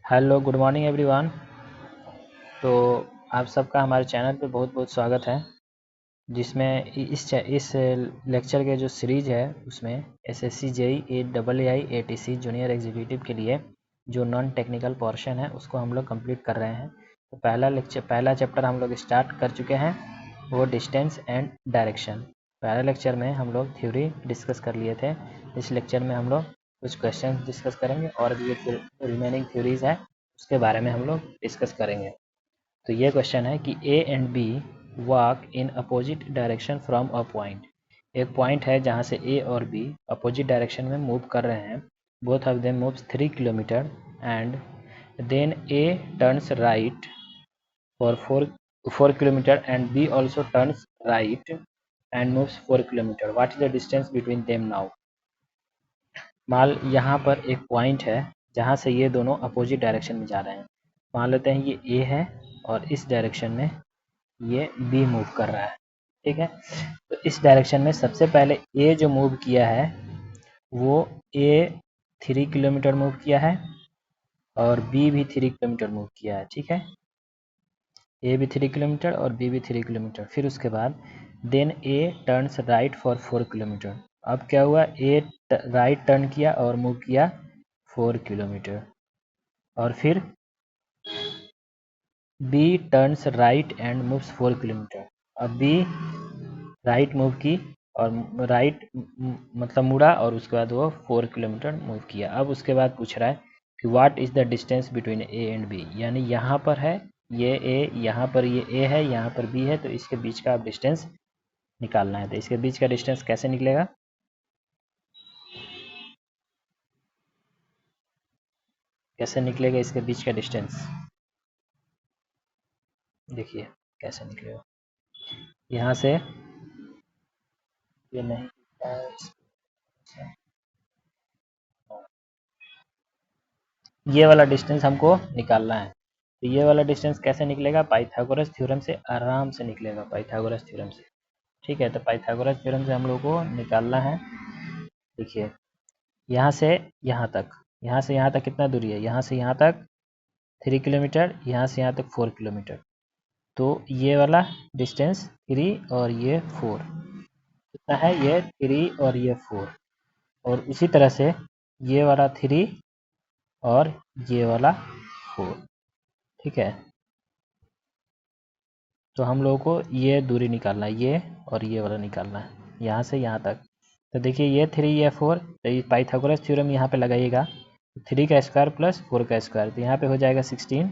Hello good morning everyone. तो आप सबका हमारे चैनल पे बहुत बहुत स्वागत है, जिसमें इस लेक्चर के जो सीरीज़ है उसमें SSC JEE AI ATC junior executive के लिए जो नॉन टेक्निकल पोर्शन है उसको हम लोग कंप्लीट कर रहे हैं। तो पहला चैप्टर हम लोग स्टार्ट कर चुके हैं, वो डिस्टेंस एंड डायरेक्शन। पहले लेक्चर में हम लोग थ्योरी डिस्कस कर लिए थे। इस लेक्चर में हम लोग कुछ क्वेश्चन डिस्कस करेंगे और भी जो रिमेनिंग थ्योरीज है उसके बारे में हम लोग डिस्कस करेंगे। तो ये क्वेश्चन है कि A and B walk in opposite direction from a point. एक पॉइंट है जहाँ से ए और बी अपोजिट डायरेक्शन में मूव कर रहे हैं। Both of them moves 3 kilometre and then A turns right for 4 kilometre and B also turns right and moves 4 kilometre. What is the distance between them now. मान यहाँ पर एक point है जहाँ से ये दोनों अपोजिट डायरेक्शन में जा रहे हैं। मान लेते हैं ये ए है और इस डायरेक्शन में ये बी मूव कर रहा है, ठीक है। तो इस डायरेक्शन में सबसे पहले ए जो मूव किया है वो ए 3 किलोमीटर मूव किया है और बी भी 3 किलोमीटर मूव किया है, ठीक है। ए भी 3 किलोमीटर और बी भी 3 किलोमीटर। फिर उसके बाद then A turns right for 4 kilometre. अब क्या हुआ, ए राइट टर्न किया और मूव किया 4 किलोमीटर। और फिर B turns right and moves 4 kilometre. अब बी राइट मूव की और राइट मतलब मुड़ा और उसके बाद वो 4 किलोमीटर मूव किया। अब उसके बाद पूछ रहा है कि what is the distance between A and B. यानी यहाँ पर है ये ए, यहाँ पर ये ए है, यहाँ पर बी है, तो इसके बीच का आप डिस्टेंस निकालना है। तो इसके बीच का डिस्टेंस कैसे निकलेगा, कैसे निकलेगा इसके बीच का डिस्टेंस, देखिए कैसे निकलेगा। यहाँ से ये नहीं, ये वाला डिस्टेंस हमको निकालना है। तो ये वाला डिस्टेंस कैसे निकलेगा, पाइथागोरस थ्योरम से आराम से निकलेगा, पाइथागोरस थ्योरम से, ठीक है। तो पाइथागोरस थ्योरम से हम लोग को निकालना है। देखिए यहाँ से यहाँ तक, यहाँ से यहाँ तक कितना दूरी है, यहाँ से यहाँ तक 3 किलोमीटर, यहाँ से यहाँ तक 4 किलोमीटर। तो ये वाला डिस्टेंस 3 और ये 4 कितना है, ये 3 और ये 4। और उसी तरह से ये वाला 3 और ये वाला 4, ठीक है। तो हम लोगों को ये दूरी निकालना है, ये और ये वाला निकालना है, यहाँ से यहाँ तक। तो देखिए ये 3 ये 4, तो ये पाइथागोरस थ्योरम यहाँ पे लगाइएगा। 3 का स्क्वायर प्लस 4 का स्क्वायर, तो यहाँ पे हो जाएगा 16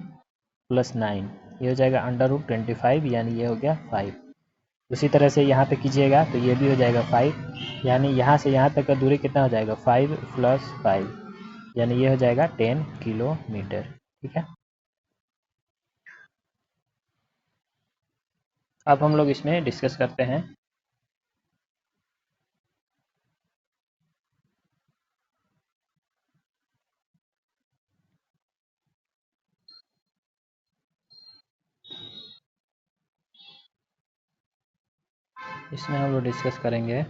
प्लस 9, ये हो जाएगा √25, यानी ये हो गया 5। उसी तरह से यहाँ पे कीजिएगा तो ये भी हो जाएगा 5, यानी यहाँ से यहाँ तक का दूरी कितना हो जाएगा, 5 + 5, यानी ये हो जाएगा 10 किलोमीटर, ठीक है। अब हम लोग इसमें डिस्कस करते हैं। इसमें हम लोग डिस्कस करेंगे,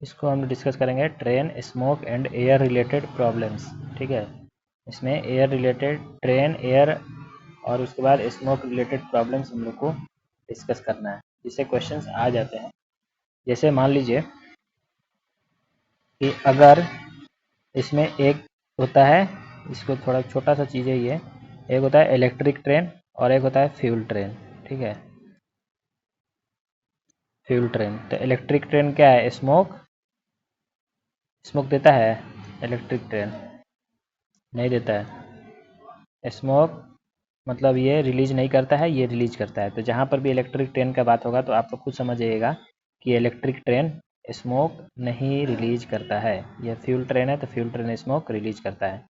इसको हम डिस्कस करेंगे train smoke and air related problems, ठीक है। इसमें एयर रिलेटेड, ट्रेन एयर और उसके बाद स्मोक रिलेटेड प्रॉब्लम्स हम लोग को डिस्कस करना है, जिससे क्वेश्चंस आ जाते हैं। जैसे मान लीजिए कि अगर इसमें एक होता है, इसको थोड़ा छोटा सा चीज़ है ये, एक होता है इलेक्ट्रिक ट्रेन और एक होता है फ्यूल ट्रेन, ठीक है। फ्यूल ट्रेन, तो इलेक्ट्रिक ट्रेन क्या है, स्मोक, स्मोक देता है इलेक्ट्रिक ट्रेन, नहीं देता है। स्मोक मतलब ये रिलीज नहीं करता है, ये रिलीज करता है। तो जहाँ पर भी इलेक्ट्रिक ट्रेन का बात होगा तो आप लोग खुद समझ जाइएगा कि इलेक्ट्रिक ट्रेन स्मोक नहीं रिलीज करता है। यह फ्यूल ट्रेन है तो फ्यूल ट्रेन स्मोक रिलीज करता है।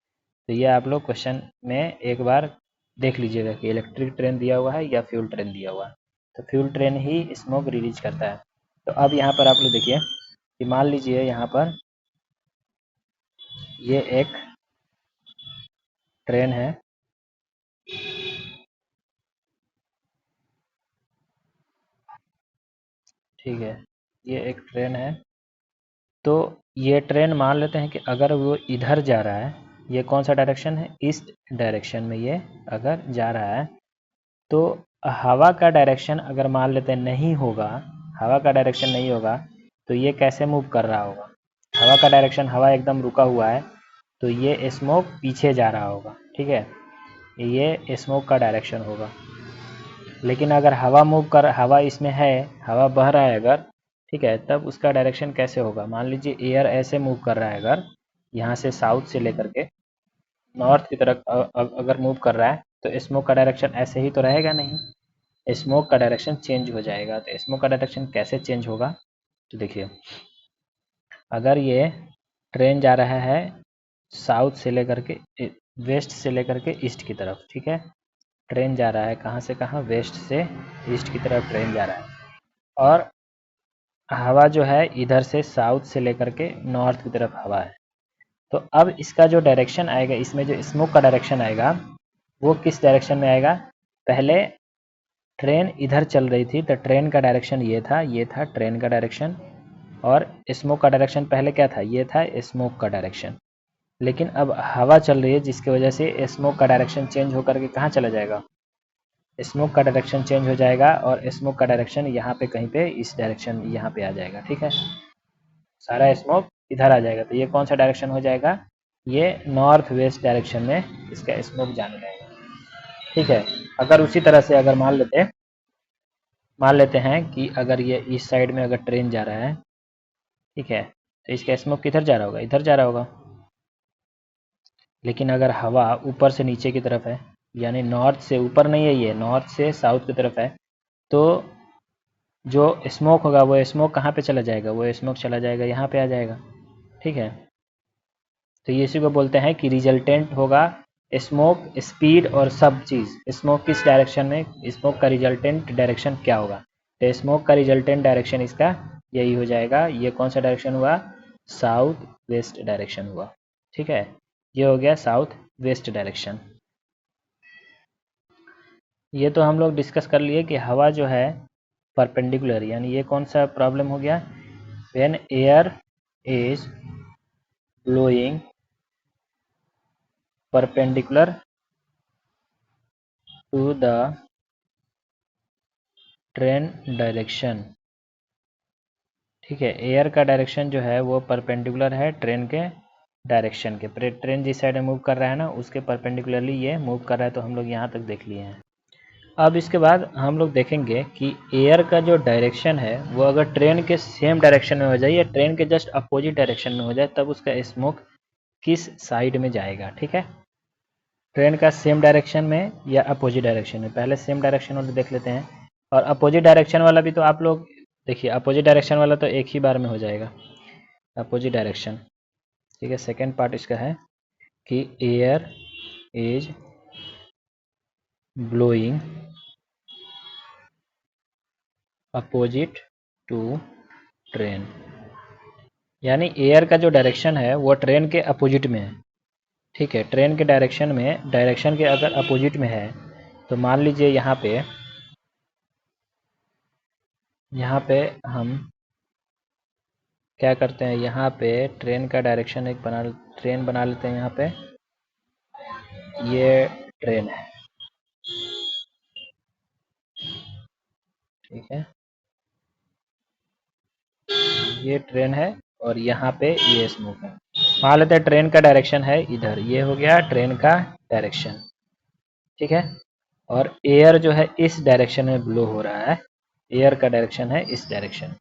तो ये आप लोग क्वेश्चन में एक बार देख लीजिएगा कि इलेक्ट्रिक ट्रेन दिया हुआ है या फ्यूल ट्रेन दिया हुआ है। तो फ्यूल ट्रेन ही स्मोक रिलीज करता है। तो अब यहाँ पर आप लोग देखिए कि मान लीजिए यहाँ पर ये एक ट्रेन है, ठीक है, ये एक ट्रेन है। तो ये ट्रेन मान लेते हैं कि अगर वो इधर जा रहा है ये कौन सा डायरेक्शन है, ईस्ट डायरेक्शन में ये अगर जा रहा है, तो हवा का डायरेक्शन अगर मान लेते हैं नहीं होगा, हवा का डायरेक्शन नहीं होगा, तो ये कैसे मूव कर रहा होगा, हवा का डायरेक्शन, हवा एकदम रुका हुआ है, तो ये स्मोक पीछे जा रहा होगा, ठीक है, ये स्मोक का डायरेक्शन होगा। लेकिन अगर हवा इसमें है, हवा बह रहा है अगर, ठीक है, तब उसका डायरेक्शन कैसे होगा, मान लीजिए एयर ऐसे मूव कर रहा है, अगर यहाँ से साउथ से लेकर के नॉर्थ की तरफ अगर मूव कर रहा है, तो स्मोक का डायरेक्शन ऐसे ही तो रहेगा नहीं, स्मोक का डायरेक्शन चेंज हो जाएगा। तो स्मोक का डायरेक्शन कैसे चेंज होगा, तो देखिए, अगर ये ट्रेन जा रहा है साउथ से लेकर के, वेस्ट से लेकर के ईस्ट की तरफ, ठीक है, ट्रेन जा रहा है कहाँ से कहाँ, वेस्ट से ईस्ट की तरफ ट्रेन जा रहा है, और हवा जो है इधर से साउथ से लेकर के नॉर्थ की तरफ हवा है। तो अब इसका जो डायरेक्शन आएगा, इसमें जो स्मोक का डायरेक्शन आएगा, वो किस डायरेक्शन में आएगा, पहले ट्रेन इधर चल रही थी, तो ट्रेन का डायरेक्शन ये था ट्रेन का डायरेक्शन, और स्मोक का डायरेक्शन पहले क्या था, ये था स्मोक का डायरेक्शन। लेकिन अब हवा चल रही है, जिसकी वजह से स्मोक का डायरेक्शन चेंज होकर के कहाँ चला जाएगा, स्मोक का डायरेक्शन चेंज हो जाएगा, और स्मोक का डायरेक्शन यहाँ पे कहीं पे इस डायरेक्शन यहाँ पे आ जाएगा, ठीक है, सारा स्मोक इधर आ जाएगा। तो ये कौन सा डायरेक्शन हो जाएगा, ये नॉर्थ वेस्ट डायरेक्शन में इसका स्मोक जाने लगेगा, ठीक है। अगर उसी तरह से अगर मान लेते हैं कि अगर ये इस साइड में अगर ट्रेन जा रहा है, ठीक है, तो इसका स्मोक किधर जा रहा होगा, इधर जा रहा होगा। लेकिन अगर हवा ऊपर से नीचे की तरफ है, यानी नॉर्थ से ऊपर नहीं है, ये नॉर्थ से साउथ की तरफ है, तो जो स्मोक होगा वो स्मोक कहाँ पे चला जाएगा, वो स्मोक चला जाएगा यहाँ पे आ जाएगा, ठीक है। तो ये इसी को बोलते हैं कि रिजल्टेंट होगा स्मोक, स्पीड और सब चीज़, स्मोक किस डायरेक्शन में, स्मोक का रिजल्टेंट डायरेक्शन क्या होगा, तो स्मोक का रिजल्टेंट डायरेक्शन इसका यही हो जाएगा। ये कौन सा डायरेक्शन हुआ, साउथ वेस्ट डायरेक्शन हुआ, ठीक है, ये हो गया साउथ वेस्ट डायरेक्शन। ये तो हम लोग डिस्कस कर लिए कि हवा जो है परपेंडिकुलर, यानी ये कौन सा प्रॉब्लम हो गया, when air is blowing perpendicular to the train direction, ठीक है, एयर का डायरेक्शन जो है वो परपेंडिकुलर है ट्रेन के डायरेक्शन के, ट्रेन जिस साइड में मूव कर रहा है ना, उसके परपेंडिकुलरली ये मूव कर रहा है। तो हम लोग यहाँ तक देख लिए हैं। अब इसके बाद हम लोग देखेंगे कि एयर का जो डायरेक्शन है वो अगर ट्रेन के सेम डायरेक्शन में हो जाए या ट्रेन के जस्ट अपोजिट डायरेक्शन में हो जाए, तब उसका स्मोक किस साइड में जाएगा, ठीक है। ट्रेन का सेम डायरेक्शन में या अपोजिट डायरेक्शन में, पहले सेम डायरेक्शन वाला देख लेते हैं, और अपोजिट डायरेक्शन वाला भी तो आप लोग देखिए, अपोजिट डायरेक्शन वाला तो एक ही बार में हो जाएगा, अपोजिट डायरेक्शन, ठीक है। सेकेंड पार्ट इसका है कि air is blowing opposite to train, यानी एयर का जो डायरेक्शन है वो ट्रेन के अपोजिट में है, ठीक है, ट्रेन के डायरेक्शन के अगर अपोजिट में है, तो मान लीजिए यहाँ पे हम क्या करते हैं, यहाँ पे ट्रेन का डायरेक्शन ट्रेन बना लेते हैं, यहाँ पे ये ट्रेन है, ठीक है, ये ट्रेन है, और यहाँ पे ये स्मोक है। मान लेते हैं ट्रेन का डायरेक्शन है इधर, ये हो गया ट्रेन का डायरेक्शन, ठीक है, और एयर जो है इस डायरेक्शन में ब्लो हो रहा है, एयर का डायरेक्शन है इस डायरेक्शन।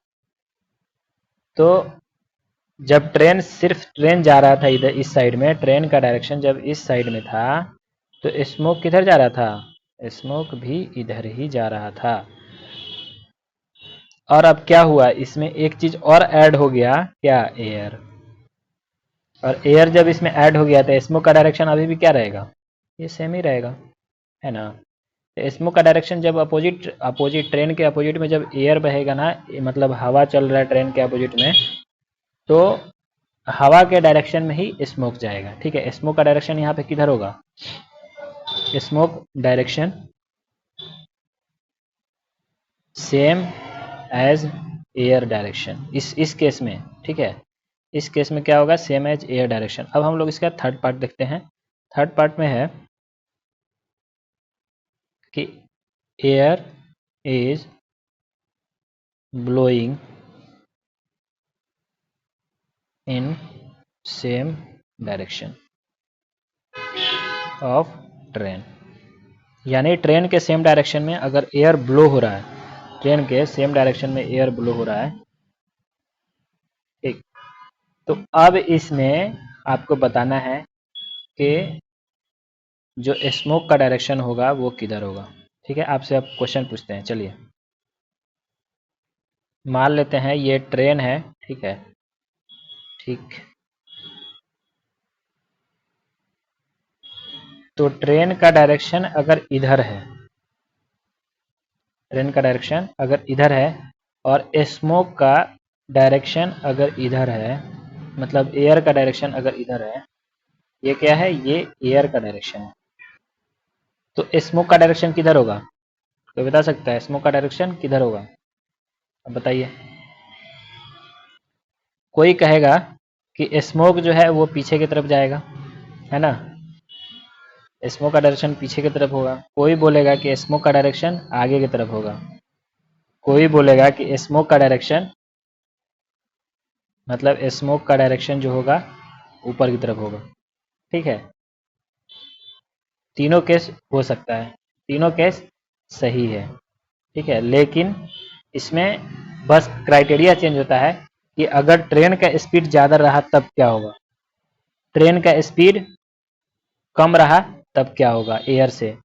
तो जब सिर्फ ट्रेन जा रहा था इधर इस साइड में, ट्रेन का डायरेक्शन जब इस साइड में था, तो स्मोक किधर जा रहा था, स्मोक भी इधर ही जा रहा था। और अब क्या हुआ, इसमें एक चीज और ऐड हो गया, क्या, एयर, और एयर जब इसमें ऐड हो गया तो स्मोक का डायरेक्शन अभी भी क्या रहेगा, ये सेम ही रहेगा, है ना। तो स्मोक का डायरेक्शन जब अपोजिट ट्रेन के अपोजिट में जब एयर बहेगा ना, मतलब हवा चल रहा है ट्रेन के अपोजिट में, तो हवा के डायरेक्शन में ही स्मोक जाएगा, ठीक है। स्मोक का डायरेक्शन यहाँ पे किधर होगा, smoke direction same as air direction, इस केस में, ठीक है। इस केस में क्या होगा, सेम एज एयर डायरेक्शन। अब हम लोग इसका थर्ड पार्ट देखते हैं। थर्ड पार्ट में है कि air is blowing in same direction of train, यानी ट्रेन के सेम डायरेक्शन में अगर एयर ब्लो हो रहा है, ट्रेन के सेम डायरेक्शन में एयर ब्लो हो रहा है, ठीक। तो अब इसमें आपको बताना है कि जो स्मोक का डायरेक्शन होगा वो किधर होगा। ठीक है, आपसे अब क्वेश्चन पूछते हैं, चलिए। मान लेते हैं ये ट्रेन है, ठीक है, ठीक। तो ट्रेन का डायरेक्शन अगर इधर है, ट्रेन का डायरेक्शन अगर इधर है और स्मोक का डायरेक्शन अगर इधर है, मतलब एयर का डायरेक्शन अगर इधर है, ये क्या है, ये एयर का डायरेक्शन है। तो स्मोक का डायरेक्शन किधर होगा, कोई बता सकता है स्मोक का डायरेक्शन किधर होगा? अब बताइए। कोई कहेगा कि स्मोक जो है वो पीछे की तरफ जाएगा, है ना, स्मोक का डायरेक्शन पीछे की तरफ होगा। कोई बोलेगा कि स्मोक का डायरेक्शन आगे की तरफ होगा। कोई बोलेगा कि स्मोक का डायरेक्शन मतलब स्मोक का डायरेक्शन जो होगा ऊपर की तरफ होगा। ठीक है, तीनों केस हो सकता है, तीनों केस सही है। ठीक है, लेकिन इसमें बस क्राइटेरिया चेंज होता है कि अगर ट्रेन का स्पीड ज़्यादा रहा तब क्या होगा, ट्रेन का स्पीड कम रहा तब क्या होगा एयर से।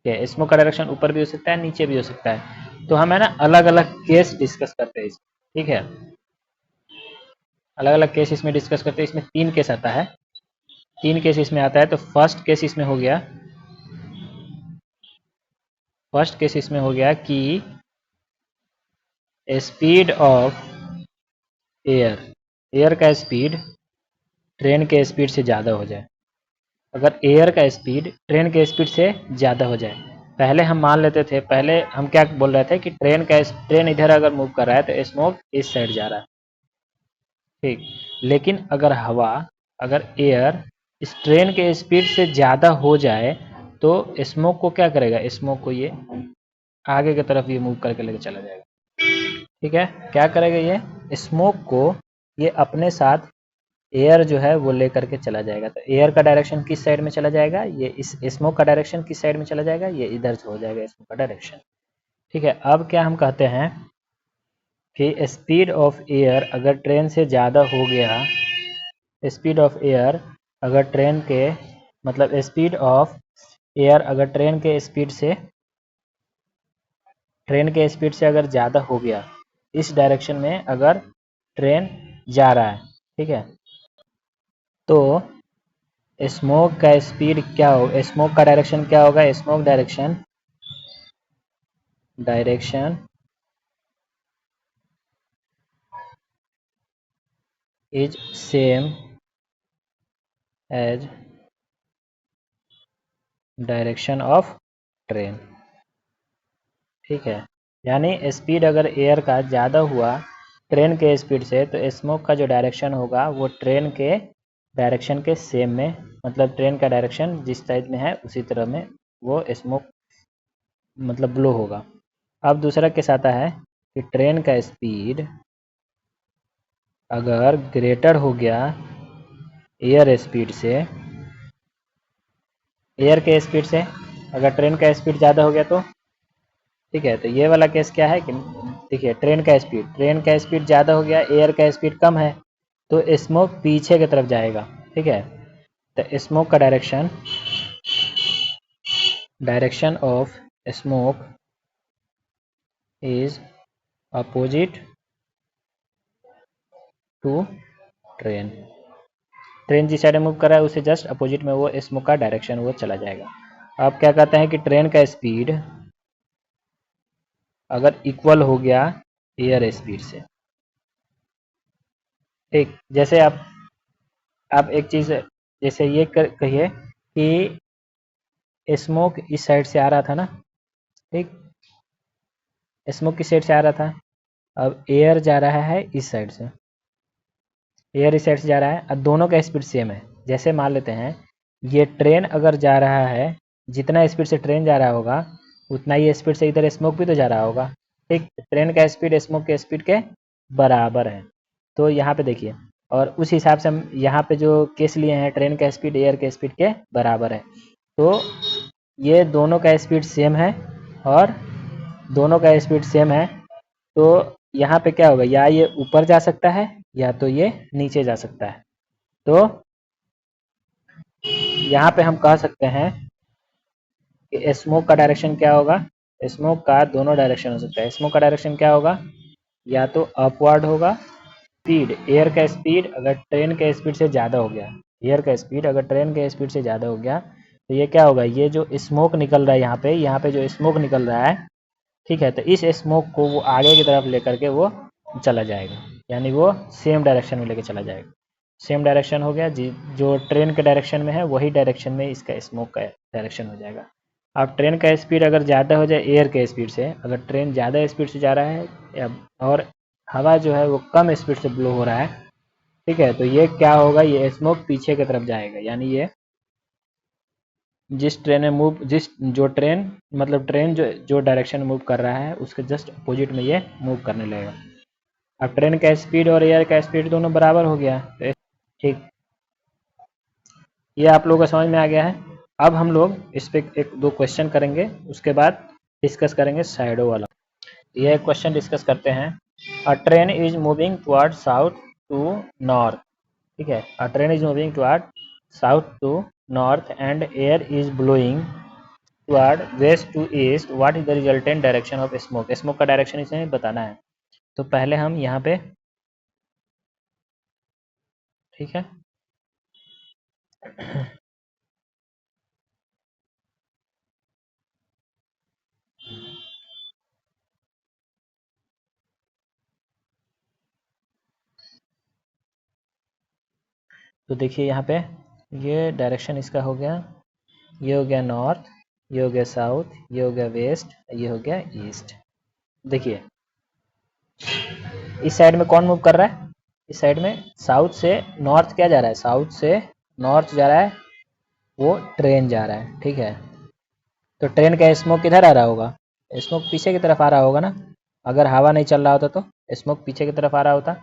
स्मोक का डायरेक्शन ऊपर भी हो सकता है, नीचे भी हो सकता है। तो हम है ना अलग अलग केस डिस्कस करते हैं इसमें। ठीक है, अलग अलग केस इसमें डिस्कस करते हैं। इसमें 3 केस आता है, 3 केस इसमें आता है। तो फर्स्ट केस इसमें हो गया, फर्स्ट केस इसमें हो गया कि स्पीड ऑफ एयर, एयर का स्पीड ट्रेन के स्पीड से ज़्यादा हो जाए। अगर एयर का स्पीड ट्रेन के स्पीड से ज़्यादा हो जाए, पहले हम मान लेते थे, पहले हम क्या बोल रहे थे कि ट्रेन इधर अगर मूव कर रहा है तो स्मोक इस साइड जा रहा है, ठीक। लेकिन अगर हवा, अगर एयर इस ट्रेन के स्पीड से ज़्यादा हो जाए तो स्मोक को क्या करेगा, स्मोक को ये आगे की तरफ ये मूव करके लेके चला जाएगा। ठीक है, क्या करेगा ये, स्मोक को ये अपने साथ एयर जो है वो लेकर के चला जाएगा। तो एयर का डायरेक्शन किस साइड में चला जाएगा, ये इस स्मोक का डायरेक्शन किस साइड में चला जाएगा, ये इधर से हो जाएगा स्मोक का डायरेक्शन। ठीक है, अब क्या हम कहते हैं कि स्पीड ऑफ एयर अगर ट्रेन से ज़्यादा हो गया, स्पीड ऑफ एयर अगर ट्रेन के मतलब स्पीड ऑफ एयर अगर ट्रेन के स्पीड से अगर ज़्यादा हो गया, इस डायरेक्शन में अगर ट्रेन जा रहा है, ठीक है, तो स्मोक का स्पीड क्या हो, स्मोक का डायरेक्शन क्या होगा, smoke direction is same as direction of train. ठीक है, यानी स्पीड अगर एयर का ज़्यादा हुआ ट्रेन के स्पीड से तो स्मोक का जो डायरेक्शन होगा वो ट्रेन के डायरेक्शन के सेम में, मतलब ट्रेन का डायरेक्शन जिस साइड में है उसी तरह में वो स्मोक मतलब ब्लो होगा। अब दूसरा केस आता है कि ट्रेन का स्पीड अगर ग्रेटर हो गया एयर स्पीड से, एयर के स्पीड से अगर ट्रेन का स्पीड ज़्यादा हो गया तो, ठीक है, तो ये वाला केस क्या है कि देखिए ट्रेन का स्पीड ज़्यादा हो गया, एयर का स्पीड कम है, तो स्मोक पीछे की तरफ जाएगा। ठीक है, तो स्मोक का direction of smoke is opposite to train, train जिस साइड मूव कर रहा है उसे जस्ट अपोजिट में वो स्मोक का डायरेक्शन वो चला जाएगा। अब क्या कहते हैं कि ट्रेन का स्पीड अगर इक्वल हो गया एयर स्पीड से, ठीक, जैसे आप एक चीज़ जैसे ये कहिए कि स्मोक इस साइड से आ रहा था ना, ठीक, स्मोक किस साइड से आ रहा था, अब एयर जा रहा है इस साइड से, एयर इस साइड से जा रहा है और दोनों का स्पीड सेम है। जैसे मान लेते हैं ये ट्रेन अगर जा रहा है, जितना स्पीड से ट्रेन जा रहा होगा उतना ही स्पीड से इधर स्मोक भी तो जा रहा होगा। ठीक, ट्रेन का स्पीड स्मोक के स्पीड के बराबर है। तो यहाँ पे देखिए, और उस हिसाब से हम यहाँ पे जो केस लिए हैं ट्रेन का स्पीड एयर के स्पीड के बराबर है, तो ये दोनों का स्पीड सेम है और दोनों का स्पीड सेम है। तो यहाँ पे क्या होगा, या ये ऊपर जा सकता है या तो ये नीचे जा सकता है। तो यहाँ पे हम कह सकते हैं कि स्मोक का डायरेक्शन क्या होगा। स्मोक का दोनों डायरेक्शन हो सकता है। स्मोक का डायरेक्शन क्या होगा, या तो अपवर्ड होगा। स्पीड, एयर का स्पीड अगर ट्रेन के स्पीड से ज़्यादा हो गया, एयर का स्पीड अगर ट्रेन के स्पीड से ज़्यादा हो गया तो ये क्या होगा, ये जो स्मोक निकल रहा है यहाँ पे जो स्मोक निकल रहा है, ठीक है, तो इस स्मोक को वो आगे की तरफ लेकर के वो चला जाएगा, यानी वो सेम डायरेक्शन में लेके चला जाएगा। सेम डायरेक्शन हो गया जी, जो ट्रेन के डायरेक्शन में है वही डायरेक्शन में इसका स्मोक का डायरेक्शन हो जाएगा। अब ट्रेन का स्पीड अगर ज़्यादा हो जाए एयर के स्पीड से, अगर ट्रेन ज़्यादा स्पीड से जा रहा है या और हवा जो है वो कम स्पीड से ब्लो हो रहा है, ठीक है, तो ये क्या होगा, ये स्मोक पीछे की तरफ जाएगा। यानी ये जिस ट्रेन में मूव जिस जो ट्रेन मतलब ट्रेन जो डायरेक्शन मूव कर रहा है उसके जस्ट अपोजिट में ये मूव करने लगेगा। अब ट्रेन का स्पीड और एयर का स्पीड दोनों बराबर हो गया। तो ठीक, ये आप लोगों को समझ में आ गया है। अब हम लोग इस पे एक दो क्वेश्चन करेंगे, उसके बाद डिस्कस करेंगे शैडो वाला। ये क्वेश्चन डिस्कस करते हैं। A train is moving toward south to north, ठीक है, a train is moving toward south to north and air is blowing toward west to east, what is the resultant direction of smoke. Smoke का direction इसे बताना है। तो पहले हम यहाँ पे, ठीक है, तो देखिए यहाँ पे ये डायरेक्शन इसका हो गया, ये हो गया नॉर्थ, ये हो गया साउथ, ये हो गया वेस्ट, ये हो गया ईस्ट। देखिए इस साइड में कौन मूव कर रहा है, इस साइड में साउथ से नॉर्थ क्या जा रहा है, साउथ से नॉर्थ जा रहा है, वो ट्रेन जा रहा है, ठीक है। तो ट्रेन का स्मोक किधर आ रहा होगा, स्मोक पीछे की तरफ आ रहा होगा ना। अगर हवा नहीं चल रहा होता तो स्मोक पीछे की तरफ आ रहा होता,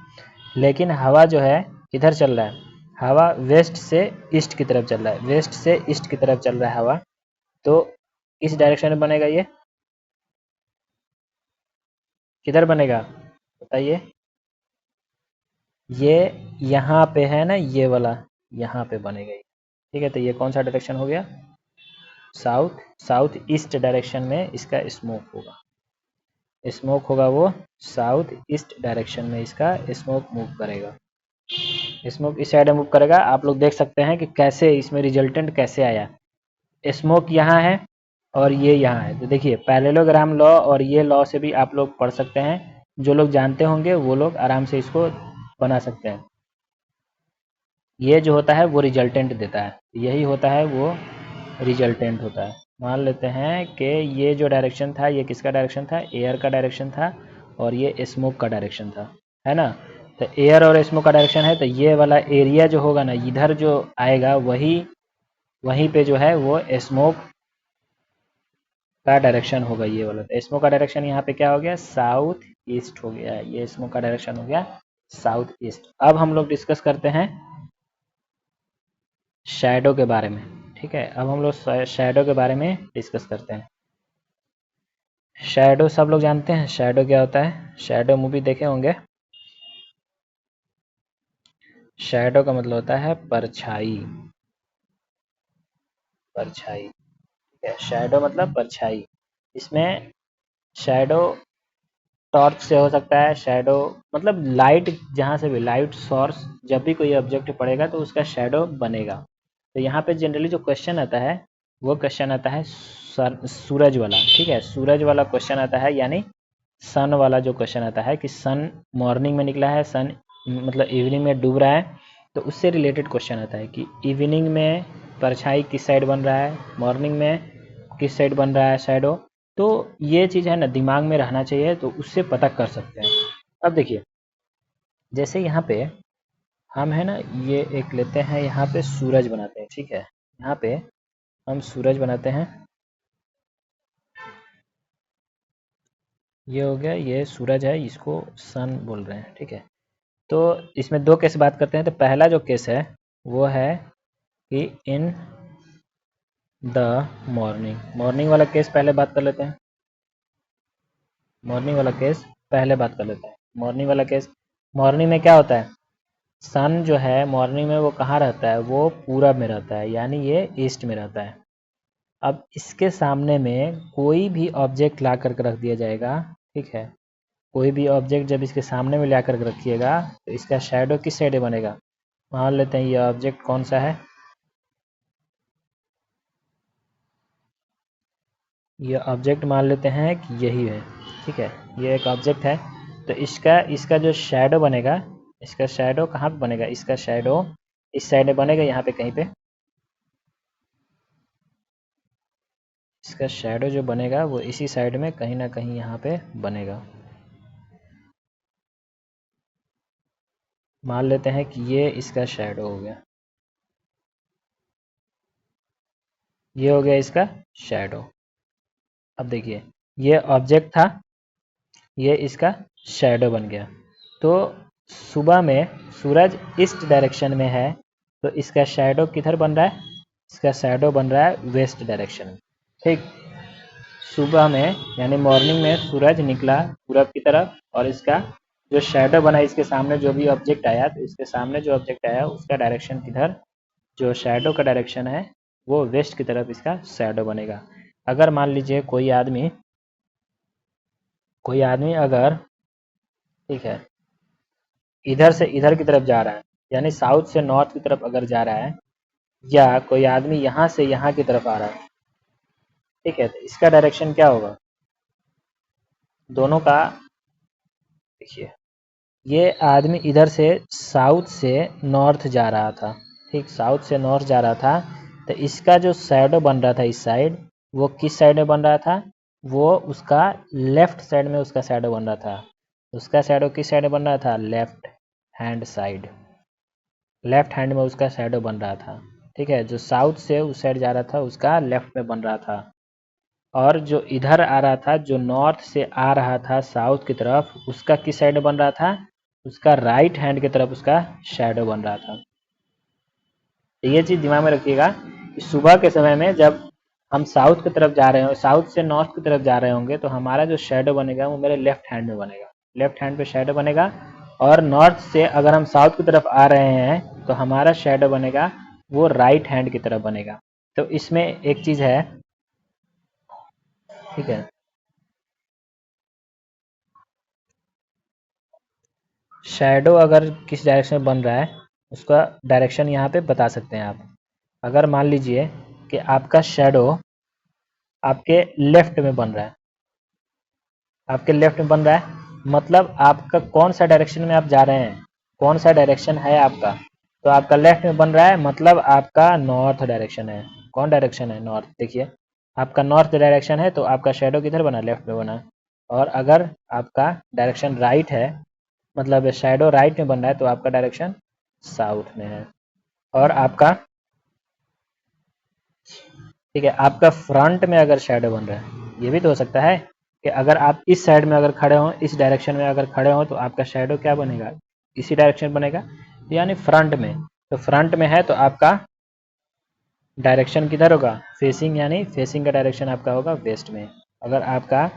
लेकिन हवा जो है किधर चल रहा है, हवा वेस्ट से ईस्ट की तरफ चल रहा है, वेस्ट से ईस्ट की तरफ चल रहा है हवा। तो इस डायरेक्शन में बनेगा, ये किधर बनेगा बताइए, ये यहाँ पे है ना, ये वाला यहाँ पे बनेगा ये, ठीक है। तो ये कौन सा डायरेक्शन हो गया, साउथ, साउथ ईस्ट डायरेक्शन में इसका स्मोक होगा। स्मोक होगा वो साउथ ईस्ट डायरेक्शन में इसका स्मोक मूव करेगा। स्मोक इस साइड मूव करेगा। आप लोग देख सकते हैं कि कैसे इसमें रिजल्टेंट कैसे आया। स्मोक यहाँ है और ये यहाँ है, तो देखिए पैरेललोग्राम लॉ और ये लॉ से भी आप लोग पढ़ सकते हैं। जो लोग जानते होंगे वो लोग आराम से इसको बना सकते हैं। ये जो होता है वो रिजल्टेंट देता है, यही होता है वो रिजल्टेंट होता है। मान लेते हैं कि ये जो डायरेक्शन था ये किसका डायरेक्शन था, एयर का डायरेक्शन था, और ये स्मोक का डायरेक्शन था, है ना। तो एयर और स्मोक का डायरेक्शन है, तो ये वाला एरिया जो होगा ना इधर जो आएगा वही वहीं पे जो है वो स्मोक का डायरेक्शन होगा, ये वाला। तो स्मोक का डायरेक्शन यहाँ पे क्या हो गया, साउथ ईस्ट हो गया। ये स्मोक का डायरेक्शन हो गया साउथ ईस्ट। अब हम लोग डिस्कस करते हैं शैडो के बारे में, ठीक है। अब हम लोग शैडो के बारे में डिस्कस करते हैं। शैडो सब लोग जानते हैं, शैडो क्या होता है, शैडो मूवी देखे होंगे। शैडो का मतलब होता है परछाई, परछाई, ठीक है। शैडो मतलब परछाई। इसमें शैडो टॉर्च से हो सकता है, शैडो मतलब लाइट, जहाँ से भी लाइट सोर्स जब भी कोई ऑब्जेक्ट पड़ेगा तो उसका शैडो बनेगा। तो यहाँ पे जनरली जो क्वेश्चन आता है वो क्वेश्चन आता है सूरज वाला, ठीक है। सूरज वाला क्वेश्चन आता है, यानी सन वाला जो क्वेश्चन आता है कि सन मॉर्निंग में निकला है, सन मतलब इवनिंग में डूब रहा है, तो उससे रिलेटेड क्वेश्चन आता है कि इवनिंग में परछाई किस साइड बन रहा है, मॉर्निंग में किस साइड बन रहा है शैडो। तो ये चीज़ है ना दिमाग में रहना चाहिए, तो उससे पता कर सकते हैं। अब देखिए जैसे यहाँ पे हम है ना ये एक लेते हैं, यहाँ पे सूरज बनाते हैं, ठीक है। यहाँ पे हम सूरज बनाते हैं, ये हो गया, ये सूरज है, इसको सन बोल रहे हैं, ठीक है। तो इसमें दो केस बात करते हैं। तो पहला जो केस है वो है कि इन द मॉर्निंग, मॉर्निंग वाला केस पहले बात कर लेते हैं। मॉर्निंग वाला केस पहले बात कर लेते हैं। मॉर्निंग वाला केस, मॉर्निंग में क्या होता है, सन जो है मॉर्निंग में वो कहाँ रहता है, वो पूरब में रहता है, यानी ये ईस्ट में रहता है। अब इसके सामने में कोई भी ऑब्जेक्ट ला करके रख दिया जाएगा, ठीक है। कोई भी ऑब्जेक्ट जब इसके सामने में ला करके रखिएगा तो इसका शैडो किस साइड बनेगा। मान लेते हैं ये ऑब्जेक्ट कौन सा है, ये ऑब्जेक्ट मान लेते हैं कि यही है, ठीक है। ये एक ऑब्जेक्ट है, तो इसका इसका जो शैडो बनेगा, इसका शैडो कहाँ पे बनेगा, इसका शैडो इस साइड में बनेगा, यहाँ पे कहीं पे। इसका शैडो जो बनेगा वो इसी साइड में कहीं ना कहीं यहाँ पे बनेगा। मान लेते हैं कि ये इसका शैडो हो गया, ये हो गया इसका शैडो। अब देखिए ये ऑब्जेक्ट था, ये इसका शैडो बन गया। तो सुबह में सूरज ईस्ट डायरेक्शन में है, तो इसका शैडो किधर बन रहा है, इसका शैडो बन रहा है वेस्ट डायरेक्शन में, ठीक। सुबह में यानी मॉर्निंग में सूरज निकला पूरब की तरफ, और इसका जो शैडो बना, इसके सामने जो भी ऑब्जेक्ट आया, तो इसके सामने जो ऑब्जेक्ट आया उसका डायरेक्शन किधर, जो शैडो का डायरेक्शन है वो वेस्ट की तरफ इसका शैडो बनेगा। अगर मान लीजिए कोई आदमी अगर, ठीक है, इधर से इधर की तरफ जा रहा है, यानी साउथ से नॉर्थ की तरफ अगर जा रहा है, या कोई आदमी यहाँ से यहाँ की तरफ आ रहा है, ठीक है, तो इसका डायरेक्शन क्या होगा, दोनों का। देखिए ये आदमी इधर से साउथ से नॉर्थ जा रहा था, ठीक, साउथ से नॉर्थ जा रहा था, तो इसका जो शैडो बन रहा था इस साइड, वो किस साइड में बन रहा था, वो उसका लेफ्ट साइड में उसका शैडो बन रहा था। उसका शैडो किस साइड में बन रहा था, left hand side, left hand में उसका शैडो बन रहा था, ठीक है। जो साउथ से उस साइड जा रहा था उसका लेफ्ट में बन रहा था, और जो इधर आ रहा था, जो नॉर्थ से आ रहा था साउथ की तरफ, उसका किस साइड बन रहा था, उसका राइट हैंड की तरफ उसका शैडो बन रहा था। तो ये चीज़ दिमाग में रखिएगा कि सुबह के समय में जब हम साउथ की तरफ जा रहे हो, साउथ से नॉर्थ की तरफ जा रहे होंगे, तो हमारा जो शैडो बनेगा वो मेरे लेफ्ट हैंड में बनेगा, लेफ्ट हैंड पे शैडो बनेगा। और नॉर्थ से अगर हम साउथ की तरफ आ रहे हैं तो हमारा शैडो बनेगा वो राइट हैंड की तरफ बनेगा। तो इसमें एक चीज़ है, ठीक है, शैडो अगर किस डायरेक्शन में बन रहा है उसका डायरेक्शन यहाँ पे बता सकते हैं आप। अगर मान लीजिए कि आपका शैडो आपके लेफ्ट में बन रहा है, आपके लेफ्ट में बन रहा है, मतलब आपका कौन सा डायरेक्शन में आप जा रहे हैं, कौन सा डायरेक्शन है आपका, तो आपका लेफ्ट में बन रहा है, मतलब आपका नॉर्थ डायरेक्शन है। कौन डायरेक्शन है, नॉर्थ। देखिए आपका नॉर्थ डायरेक्शन है तो आपका शैडो किधर बना, लेफ्ट में बना। और अगर आपका डायरेक्शन राइट है, मतलब शैडो राइट में बन रहा है, तो आपका डायरेक्शन साउथ में है। और आपका, ठीक है, आपका फ्रंट में अगर शैडो बन रहा है, ये भी तो हो सकता है कि अगर आप इस साइड में अगर खड़े हों, इस डायरेक्शन में अगर खड़े हों, तो आपका शैडो क्या बनेगा, इसी डायरेक्शन बनेगा, यानी फ्रंट में। तो फ्रंट में है तो आपका डायरेक्शन किधर होगा, फेसिंग, यानी फेसिंग का डायरेक्शन आपका होगा वेस्ट में। अगर आपका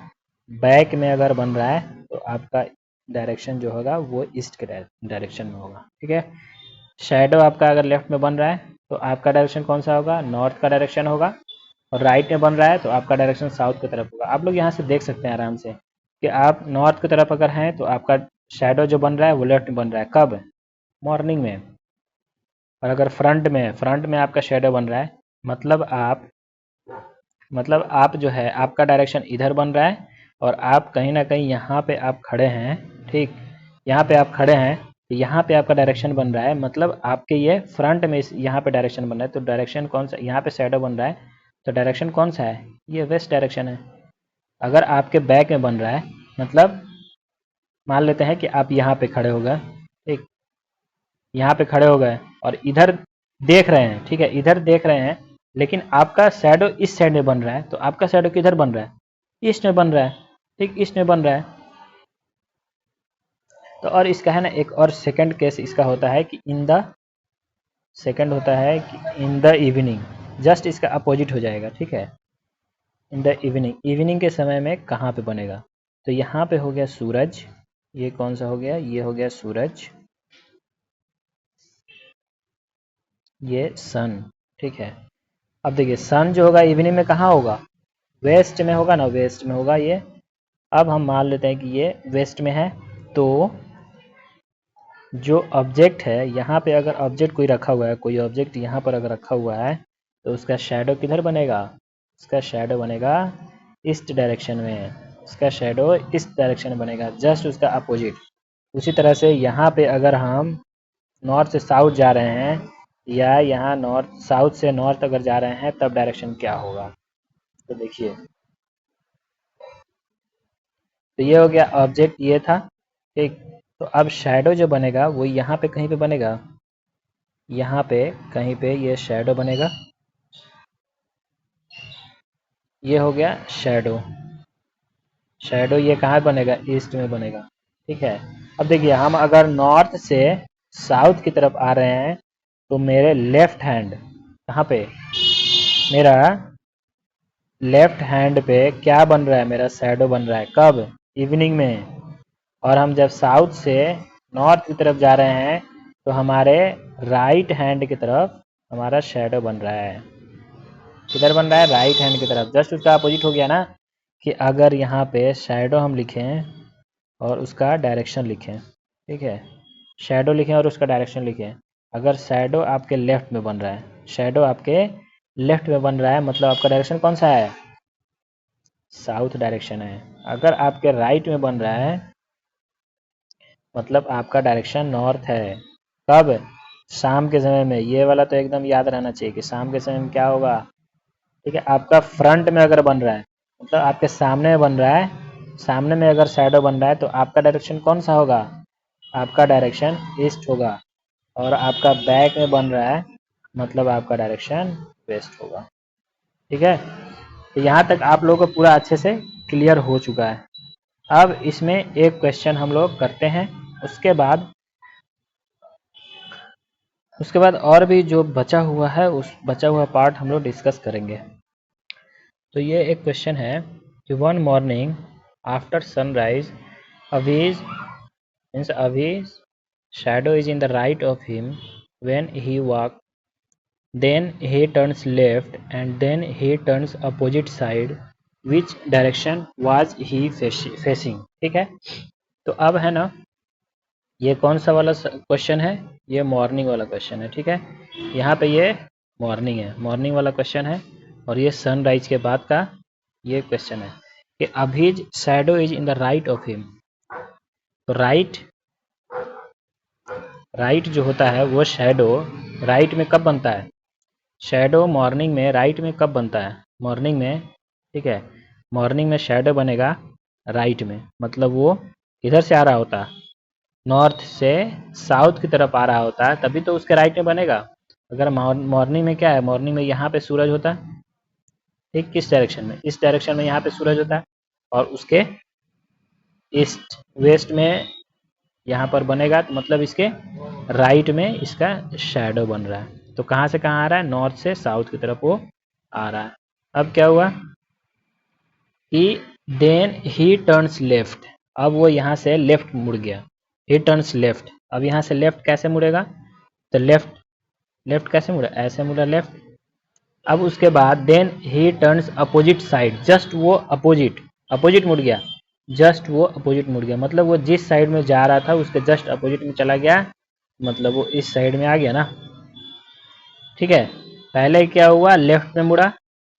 बैक में अगर बन रहा है तो आपका डायरेक्शन जो होगा वो ईस्ट के डायरेक्शन में होगा, ठीक है। शैडो आपका अगर लेफ्ट में बन रहा है तो आपका डायरेक्शन कौन सा होगा, नॉर्थ का डायरेक्शन होगा। और राइट में बन रहा है तो आपका डायरेक्शन साउथ की तरफ होगा। आप लोग यहाँ से देख सकते हैं आराम से कि आप नॉर्थ की तरफ अगर हैं तो आपका शैडो जो बन रहा है वो लेफ्ट में बन रहा है, कब, मॉर्निंग में। और अगर फ्रंट में आपका शैडो बन रहा है, मतलब आप, मतलब आप जो है आपका डायरेक्शन इधर बन रहा है, और आप कहीं ना कहीं यहाँ पे आप खड़े हैं, ठीक, यहाँ पे आप खड़े हैं, तो यहाँ पे आपका डायरेक्शन बन रहा है, मतलब आपके ये फ्रंट में यहाँ पे डायरेक्शन बन रहा है। तो डायरेक्शन कौन सा, यहाँ पे शैडो बन रहा है, तो डायरेक्शन कौन सा है, ये वेस्ट डायरेक्शन है। अगर आपके बैक में बन रहा है, मतलब मान लेते हैं कि आप यहाँ पे खड़े हो गए, ठीक, यहाँ पे खड़े हो गए और इधर देख रहे हैं, ठीक है, इधर देख रहे हैं, लेकिन आपका शैडो इस साइड में बन रहा है, तो आपका शैडो किधर बन रहा है? ईस्ट में बन रहा है, ठीक, ईस्ट में बन रहा है। तो और इसका है ना एक और सेकंड केस इसका होता है कि इन द सेकंड होता है कि इन द इवनिंग, जस्ट इसका अपोजिट हो जाएगा, ठीक है। इन द इवनिंग, इवनिंग के समय में कहाँ पे बनेगा? तो यहाँ पे हो गया सूरज, ये कौन सा हो गया? ये हो गया सूरज, ये सन, ठीक है। अब देखिए सन जो होगा इवनिंग में कहाँ होगा? वेस्ट में होगा ना, वेस्ट में होगा ये। अब हम मान लेते हैं कि ये वेस्ट में है, तो जो ऑब्जेक्ट है यहाँ पे, अगर ऑब्जेक्ट कोई रखा हुआ है, कोई ऑब्जेक्ट यहाँ पर अगर रखा हुआ है, तो उसका शैडो किधर बनेगा? उसका शैडो बनेगा ईस्ट डायरेक्शन में, उसका शैडो इस डायरेक्शन में बनेगा, जस्ट उसका अपोजिट। उसी तरह से यहाँ पे अगर हम नॉर्थ से साउथ जा रहे हैं, या यहाँ नॉर्थ साउथ से नॉर्थ अगर जा रहे हैं, तब डायरेक्शन क्या होगा? तो देखिए, तो ये हो गया ऑब्जेक्ट, ये था, ठीक। तो अब शैडो जो बनेगा वो यहाँ पे कहीं पे बनेगा, यहाँ पे कहीं पे ये शैडो बनेगा, ये हो गया शैडो। शैडो ये कहाँ बनेगा? ईस्ट में बनेगा, ठीक है। अब देखिए हम अगर नॉर्थ से साउथ की तरफ आ रहे हैं, तो मेरे लेफ्ट हैंड कहाँ पे? मेरा लेफ्ट हैंड पे क्या बन रहा है? मेरा शैडो बन रहा है, कब? इवनिंग में। और हम जब साउथ से नॉर्थ की तरफ जा रहे हैं, तो हमारे राइट हैंड की तरफ हमारा शैडो बन रहा है। किधर बन रहा है? राइट हैंड की तरफ, जस्ट उसका अपोजिट हो गया ना। कि अगर यहाँ पे शैडो हम लिखें और उसका डायरेक्शन लिखें, ठीक है, शैडो लिखें और उसका डायरेक्शन लिखें। अगर शैडो आपके लेफ्ट में बन रहा है, शैडो आपके लेफ्ट में बन रहा है, मतलब आपका डायरेक्शन कौन सा है? साउथ डायरेक्शन है। अगर आपके राइट में बन रहा है, मतलब आपका डायरेक्शन नॉर्थ है। कब? शाम के समय में। ये वाला तो एकदम याद रहना चाहिए कि शाम के समय में क्या होगा, ठीक है। आपका फ्रंट में अगर बन रहा है, मतलब आपके सामने में बन रहा है, सामने में अगर शैडो बन रहा है, तो आपका डायरेक्शन कौन सा होगा? आपका डायरेक्शन ईस्ट होगा। और आपका बैक में बन रहा है, मतलब आपका डायरेक्शन वेस्ट होगा, ठीक है। तो यहाँ तक आप लोगों को पूरा अच्छे से क्लियर हो चुका है। अब इसमें एक क्वेश्चन हम लोग करते हैं, उसके बाद और भी जो बचा हुआ है, उस बचा हुआ पार्ट हम लोग डिस्कस करेंगे। तो ये एक क्वेश्चन है कि one morning after sunrise, Avij means Avij shadow is in the right of him when he walk, then he turns left and then he turns opposite side, which direction was he facing? ठीक है। तो अब है ना, ये कौन सा वाला क्वेश्चन है? ये मॉर्निंग वाला क्वेश्चन है, ठीक है। यहाँ पे ये मॉर्निंग है, मॉर्निंग वाला क्वेश्चन है। और ये सनराइज के बाद का ये क्वेश्चन है कि Abhij shadow is in the right of him. तो राइट जो होता है वो शैडो राइट में कब बनता है? शैडो मॉर्निंग में राइट में कब बनता है? मॉर्निंग में, ठीक है। मॉर्निंग में शैडो बनेगा राइट में, मतलब वो इधर से आ रहा होता है, नॉर्थ से साउथ की तरफ आ रहा होता है, तभी तो उसके राइट में बनेगा। अगर मॉर्निंग में क्या है? मॉर्निंग में यहाँ पे सूरज होता है, ठीक, किस डायरेक्शन में? इस डायरेक्शन में यहाँ पे सूरज होता है, और उसके ईस्ट वेस्ट में यहाँ पर बनेगा, तो मतलब इसके राइट में इसका शैडो बन रहा है। तो कहाँ से कहाँ आ रहा है? नॉर्थ से साउथ की तरफ वो आ रहा है। अब क्या हुआ कि देन ही टर्न्स लेफ्ट, अब वो यहाँ से लेफ्ट मुड़ गया, ही टर्न्स लेफ्ट। अब यहाँ से लेफ्ट कैसे मुड़ेगा? तो लेफ्ट लेफ्ट कैसे मुड़ा? ऐसे मुड़ा लेफ्ट। अब उसके बाद then he turns opposite side, just वो अपोजिट अपोजिट मुड़ गया, जस्ट वो अपोजिट मुड़ गया, मतलब वो जिस साइड में जा रहा था उसके जस्ट अपोजिट में चला गया, मतलब वो इस साइड में आ गया ना, ठीक है। पहले क्या हुआ? लेफ्ट में मुड़ा,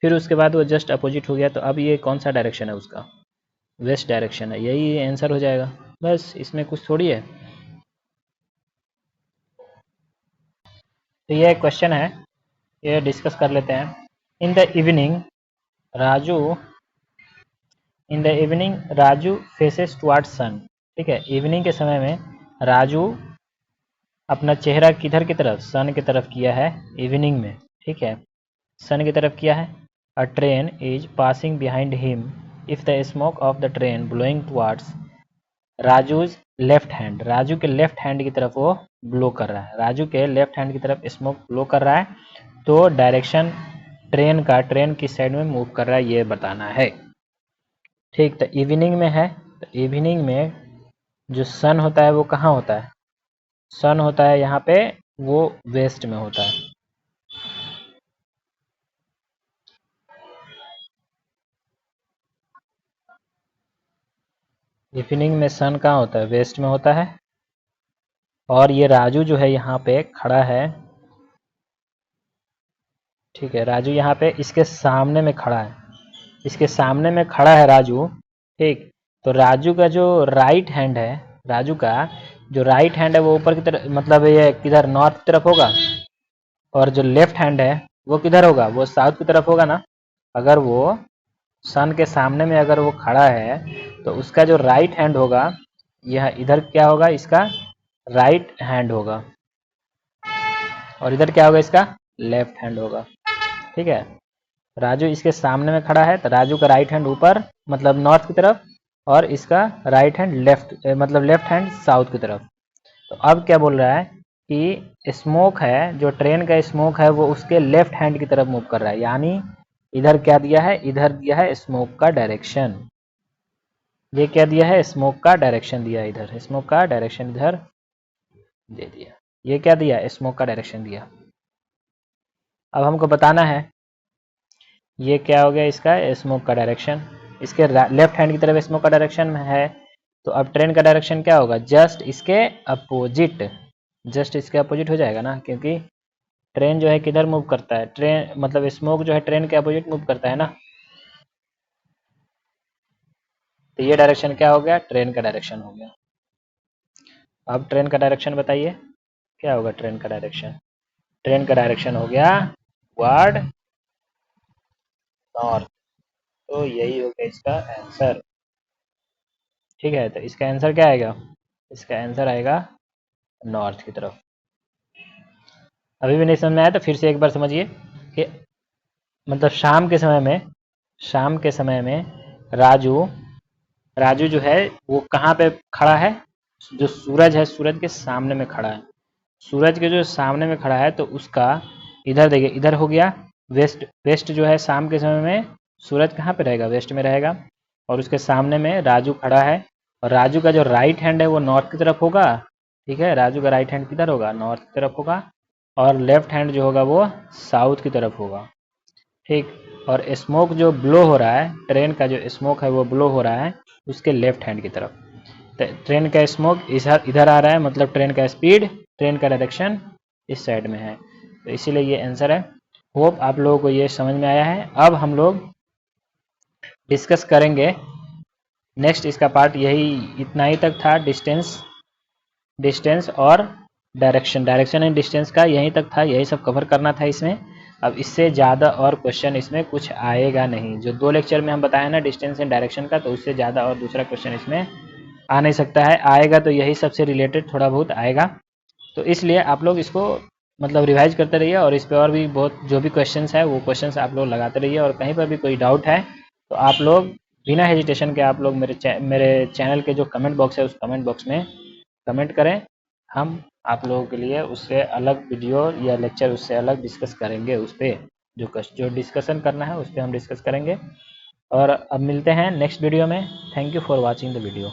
फिर उसके बाद वो जस्ट अपोजिट हो गया। तो अब ये कौन सा डायरेक्शन है उसका? वेस्ट डायरेक्शन है, यही आंसर हो जाएगा, बस इसमें कुछ थोड़ी है। तो ये एक क्वेश्चन है, ये डिस्कस कर लेते हैं। In the evening Raju in the evening Raju faces towards sun, ठीक है। इवनिंग के समय में राजू अपना चेहरा किधर की तरफ, सन की तरफ किया है इवनिंग में, ठीक है, सन की तरफ किया है। A train is passing behind him if the smoke of the train blowing towards Raju's left hand, Raju के लेफ्ट हैंड की तरफ वो ब्लो कर रहा है, राजू के लेफ्ट हैंड की तरफ स्मोक ब्लो कर रहा है, तो डायरेक्शन ट्रेन का, ट्रेन किस साइड में मूव कर रहा है ये बताना है। ठीक, तो इवनिंग में है, तो इवनिंग में जो सन होता है वो कहाँ होता है, सन होता है यहाँ पे, वो वेस्ट में होता है। इवनिंग में सन कहाँ होता है, वेस्ट में होता है। और ये राजू जो है यहाँ पे खड़ा है, ठीक है, राजू यहाँ पे इसके सामने में खड़ा है, इसके सामने में खड़ा है राजू, ठीक। तो राजू का जो राइट हैंड है, राजू का जो राइट हैंड है वो ऊपर की तरफ, मतलब ये किधर, नॉर्थ की तरफ होगा, और जो लेफ्ट हैंड है वो किधर होगा, वो साउथ की तरफ होगा ना। अगर वो सन के सामने में अगर वो खड़ा है तो उसका जो राइट हैंड होगा, यह इधर क्या होगा, इसका राइट हैंड होगा, और इधर क्या होगा, इसका लेफ्ट हैंड होगा, ठीक है। राजू इसके सामने में खड़ा है, तो राजू का राइट हैंड ऊपर, मतलब नॉर्थ की तरफ, और इसका राइट हैंड लेफ्ट, मतलब लेफ्ट हैंड साउथ की तरफ। तो अब क्या बोल रहा है कि स्मोक है, जो ट्रेन का स्मोक है वो उसके लेफ्ट हैंड की तरफ मूव कर रहा है, यानी इधर क्या दिया है, इधर दिया है स्मोक का डायरेक्शन, ये क्या दिया है, स्मोक का डायरेक्शन दिया है, इधर स्मोक का डायरेक्शन इधर दे दिया, ये क्या दिया, स्मोक का डायरेक्शन दिया। अब हमको बताना है ये क्या हो गया, इसका स्मोक का डायरेक्शन, इसके लेफ्ट हैंड की तरफ स्मोक का डायरेक्शन में है, तो अब ट्रेन का डायरेक्शन क्या होगा, जस्ट इसके अपोजिट, जस्ट इसके अपोजिट हो जाएगा ना, क्योंकि ट्रेन जो है किधर मूव करता है, ट्रेन मतलब स्मोक जो है ट्रेन के अपोजिट मूव करता है ना। तो ये डायरेक्शन क्या हो गया, ट्रेन का डायरेक्शन हो गया। अब ट्रेन का डायरेक्शन बताइए क्या होगा, ट्रेन का डायरेक्शन, ट्रेन का डायरेक्शन हो गया वर्ड नॉर्थ, तो यही हो गया इसका आंसर, ठीक है। तो इसका आंसर क्या आएगा, इसका आंसर आएगा नॉर्थ की तरफ। अभी भी नहीं समझ में आया तो फिर से एक बार समझिए कि मतलब शाम के समय में, शाम के समय में राजू, राजू जो है वो कहाँ पे खड़ा है, जो सूरज है सूरज के सामने में खड़ा है, सूरज के जो सामने में खड़ा है, तो उसका इधर देखिए, इधर हो गया वेस्ट, वेस्ट जो है शाम के समय में सूरज कहाँ पे रहेगा, वेस्ट में रहेगा, और उसके सामने में राजू खड़ा है, और राजू का जो राइट हैंड है वो नॉर्थ की तरफ होगा, ठीक है, राजू का राइट हैंड किधर होगा, नॉर्थ की तरफ होगा, और लेफ्ट हैंड जो होगा वो साउथ की तरफ होगा, ठीक। और स्मोक जो ब्लो हो रहा है, ट्रेन का जो स्मोक है वो ब्लो हो रहा है उसके लेफ्ट हैंड की तरफ, ट्रेन का स्मोक इधर इधर आ रहा है, मतलब ट्रेन का स्पीड, ट्रेन का डायरेक्शन इस साइड में है, तो इसीलिए ये आंसर है। होप आप लोगों को ये समझ में आया है। अब हम लोग डिस्कस करेंगे नेक्स्ट, इसका पार्ट यही इतना ही तक था, डिस्टेंस, डिस्टेंस और डायरेक्शन, डायरेक्शन एंड डिस्टेंस का यहीं तक था, यही सब कवर करना था इसमें। अब इससे ज़्यादा और क्वेश्चन इसमें कुछ आएगा नहीं, जो 2 लेक्चर में हम बताए ना डिस्टेंस एंड डायरेक्शन का, तो उससे ज़्यादा और दूसरा क्वेश्चन इसमें आ नहीं सकता है, आएगा तो यही सबसे रिलेटेड थोड़ा बहुत आएगा। तो इसलिए आप लोग इसको मतलब रिवाइज करते रहिए, और इस पर और भी बहुत जो भी क्वेश्चंस है वो क्वेश्चंस आप लोग लगाते रहिए, और कहीं पर भी कोई डाउट है तो आप लोग बिना हेजिटेशन के आप लोग मेरे चैनल के जो कमेंट बॉक्स है उस कमेंट बॉक्स में कमेंट करें, हम आप लोगों के लिए उससे अलग वीडियो या लेक्चर उससे अलग डिस्कस करेंगे, उस पर जो डिस्कशन करना है उस पर हम डिस्कस करेंगे। और अब मिलते हैं नेक्स्ट वीडियो में। Thank you for watching the video.